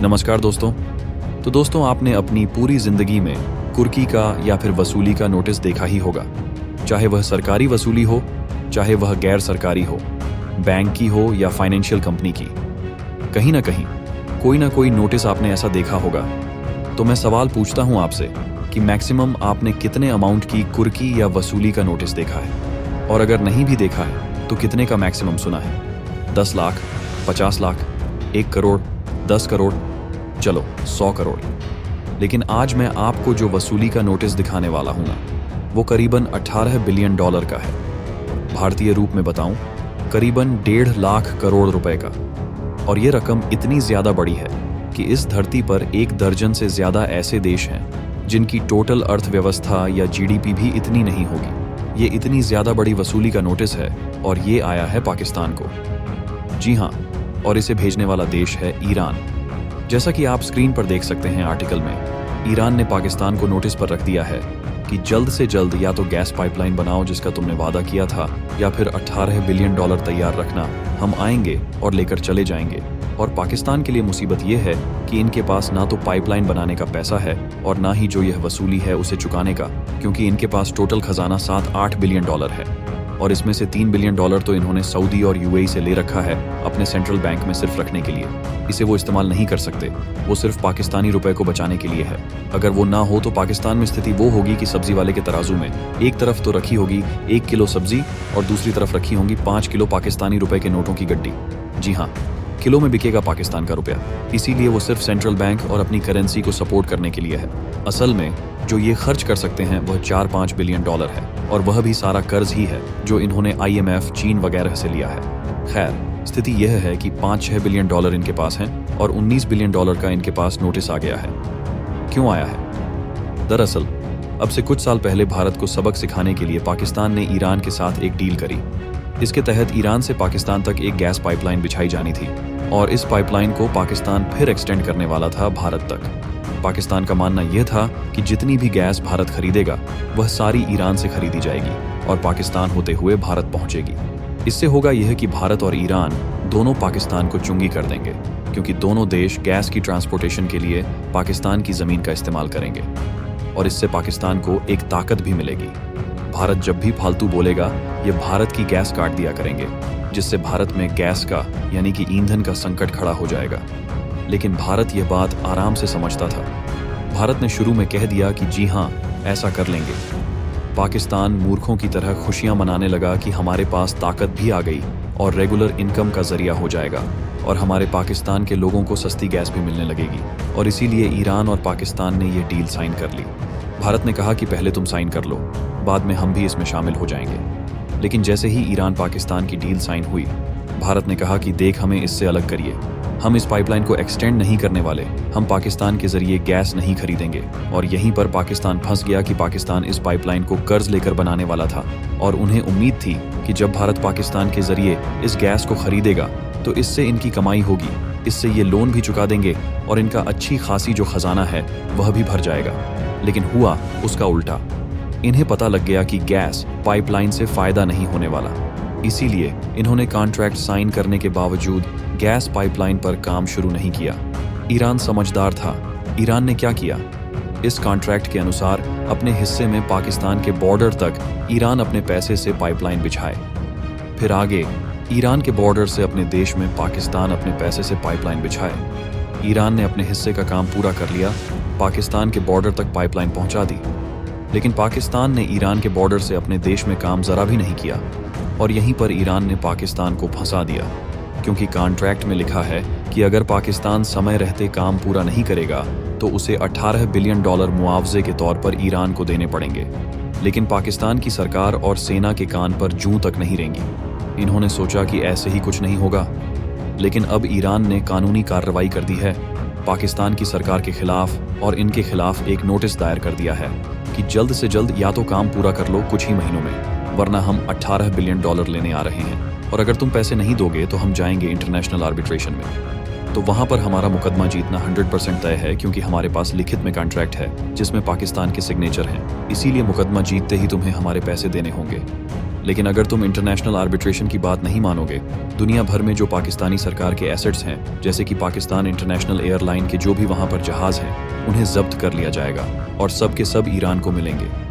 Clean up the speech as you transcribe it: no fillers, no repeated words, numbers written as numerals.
नमस्कार दोस्तों। तो दोस्तों, आपने अपनी पूरी जिंदगी में कुर्की का या फिर वसूली का नोटिस देखा ही होगा। चाहे वह सरकारी वसूली हो, चाहे वह गैर सरकारी हो, बैंक की हो या फाइनेंशियल कंपनी की, कहीं ना कोई नोटिस आपने ऐसा देखा होगा। तो मैं सवाल पूछता हूं आपसे कि मैक्सिमम आपने कितने अमाउंट की कुर्की या वसूली का नोटिस देखा है, और अगर नहीं भी देखा है तो कितने का मैक्सिमम सुना है? 10 लाख, 50 लाख, 1 करोड़, 10 करोड़, चलो 100 करोड़। लेकिन आज मैं आपको जो वसूली का नोटिस दिखाने वाला हूं ना, वो करीबन 18 बिलियन डॉलर का है। भारतीय रूप में बताऊं, करीबन 1.5 लाख करोड़ रुपए का। और ये रकम इतनी ज्यादा बड़ी है कि इस धरती पर 1 दर्जन से ज्यादा ऐसे देश हैं जिनकी टोटल अर्थव्यवस्था या जीडीपी भी इतनी नहीं होगी। ये इतनी ज्यादा बड़ी वसूली का नोटिस है और ये आया है पाकिस्तान को। जी हाँ, और इसे भेजने वाला देश है ईरान। जैसा कि आप स्क्रीन पर देख सकते हैं आर्टिकल में, ईरान ने पाकिस्तान को नोटिस पर रख दिया है कि जल्द से जल्द या तो गैस पाइपलाइन बनाओ जिसका तुमने वादा किया था, या फिर 18 बिलियन डॉलर तैयार रखना, हम आएंगे और लेकर चले जाएंगे। और पाकिस्तान के लिए मुसीबत ये है कि इनके पास ना तो पाइपलाइन बनाने का पैसा है और ना ही जो यह वसूली है उसे चुकाने का, क्योंकि इनके पास टोटल खजाना 7-8 बिलियन डॉलर है। और इसमें से 3 बिलियन डॉलर तो इन्होंने सऊदी और यूएई से ले रखा है अपने सेंट्रल बैंक में सिर्फ रखने के लिए। इसे वो इस्तेमाल नहीं कर सकते, वो सिर्फ पाकिस्तानी रुपए को बचाने के लिए है। अगर वो ना हो तो पाकिस्तान में स्थिति वो होगी कि सब्जी वाले के तराजू में एक तरफ तो रखी होगी 1 किलो सब्जी और दूसरी तरफ रखी होंगी 5 किलो पाकिस्तानी रुपए के नोटों की गड्डी। जी हाँ, किलो में बिकेगा पाकिस्तान का रुपया। इसीलिए वो सिर्फ सेंट्रल बैंक और अपनी करेंसी को सपोर्ट करने के लिए है। असल में जो ये खर्च कर सकते हैं वह 4-5 बिलियन डॉलर है, और वह भी सारा कर्ज ही है जो इन्होंने IMF, चीन वगैरह से लिया है। खैर, स्थिति यह है कि 5-6 बिलियन डॉलर इनके पास हैं और 19 बिलियन डॉलर का इनके पास नोटिस आ गया है। क्यों आया है? दरअसल अब से कुछ साल पहले भारत को सबक सिखाने के लिए पाकिस्तान ने ईरान के साथ एक डील करी। इसके तहत ईरान से पाकिस्तान तक एक गैस पाइपलाइन बिछाई जानी थी, और इस पाइपलाइन को पाकिस्तान फिर एक्सटेंड करने वाला था भारत तक। पाकिस्तान का मानना यह था कि जितनी भी गैस भारत खरीदेगा वह सारी ईरान से खरीदी जाएगी और पाकिस्तान होते हुए भारत पहुंचेगी। इससे होगा यह कि भारत और ईरान दोनों पाकिस्तान को चुंगी कर देंगे, क्योंकि दोनों देश गैस की ट्रांसपोर्टेशन के लिए पाकिस्तान की जमीन का इस्तेमाल करेंगे, और इससे पाकिस्तान को एक ताकत भी मिलेगी। भारत जब भी फालतू बोलेगा, ये भारत की गैस काट दिया करेंगे, जिससे भारत में गैस का यानी कि ईंधन का संकट खड़ा हो जाएगा। लेकिन भारत यह बात आराम से समझता था। भारत ने शुरू में कह दिया कि जी हाँ, ऐसा कर लेंगे। पाकिस्तान मूर्खों की तरह खुशियां मनाने लगा कि हमारे पास ताकत भी आ गई और रेगुलर इनकम का जरिया हो जाएगा, और हमारे पाकिस्तान के लोगों को सस्ती गैस भी मिलने लगेगी। और इसीलिए ईरान और पाकिस्तान ने यह डील साइन कर ली। भारत ने कहा कि पहले तुम साइन कर लो, बाद में हम भी इसमें शामिल हो जाएंगे। लेकिन जैसे ही ईरान पाकिस्तान की डील साइन हुई, भारत ने कहा कि देख, हमें इससे अलग करिए। हम इस पाइपलाइन को एक्सटेंड नहीं करने वाले, हम पाकिस्तान के जरिए गैस नहीं खरीदेंगे। और यहीं पर पाकिस्तान फंस गया कि पाकिस्तान इस पाइपलाइन को कर्ज लेकर बनाने वाला था, और उन्हें उम्मीद थी कि जब भारत पाकिस्तान के जरिए इस गैस को खरीदेगा तो इससे इनकी कमाई होगी, इससे ये लोन भी चुका देंगे और इनका अच्छी खासी जो खजाना है वह भी भर जाएगा। लेकिन हुआ उसका उल्टा। इन्हें पता लग गया कि गैस पाइपलाइन से फायदा नहीं होने वाला, इसीलिए इन्होंने कॉन्ट्रैक्ट साइन करने के बावजूद गैस पाइपलाइन पर काम शुरू नहीं किया। ईरान समझदार था। ईरान ने क्या किया? इस कॉन्ट्रैक्ट के अनुसार अपने हिस्से में पाकिस्तान के बॉर्डर तक ईरान अपने पैसे से पाइपलाइन बिछाए। फिर आगे ईरान के बॉर्डर से अपने देश में पाकिस्तान अपने पैसे से पाइपलाइन बिछाए। ईरान ने अपने हिस्से का काम पूरा कर लिया, पाकिस्तान के बॉर्डर तक पाइपलाइन पहुंचा दी। लेकिन पाकिस्तान ने ईरान के बॉर्डर से अपने देश में काम जरा भी नहीं किया, और यहीं पर ईरान ने पाकिस्तान को फंसा दिया, क्योंकि कॉन्ट्रैक्ट में लिखा है कि अगर पाकिस्तान समय रहते काम पूरा नहीं करेगा तो उसे 18 बिलियन डॉलर मुआवजे के तौर पर ईरान को देने पड़ेंगे। लेकिन पाकिस्तान की सरकार और सेना के कान पर जूं तक नहीं रेंगी। इन्होंने सोचा कि ऐसे ही कुछ नहीं होगा। लेकिन अब ईरान ने कानूनी कार्रवाई कर दी है पाकिस्तान की सरकार के खिलाफ, और इनके खिलाफ एक नोटिस दायर कर दिया है कि जल्द से जल्द या तो काम पूरा कर लो कुछ ही महीनों में, वरना हम 18 बिलियन डॉलर लेने आ रहे हैं, और अगर तुम पैसे नहीं दोगे तो हम जाएंगे इंटरनेशनल आर्बिट्रेशन में। तो वहां पर हमारा मुकदमा जीतना 100% तय है, क्योंकि हमारे पास लिखित में कॉन्ट्रैक्ट है जिसमें पाकिस्तान के सिग्नेचर हैं। इसीलिए मुकदमा जीतते ही तुम्हें हमारे पैसे देने होंगे। लेकिन अगर तुम इंटरनेशनल आर्बिट्रेशन की बात नहीं मानोगे, दुनिया भर में जो पाकिस्तानी सरकार के एसेट्स हैं, जैसे कि पाकिस्तान इंटरनेशनल एयरलाइन के जो भी वहां पर जहाज हैं, उन्हें जब्त कर लिया जाएगा और सब के सब ईरान को मिलेंगे।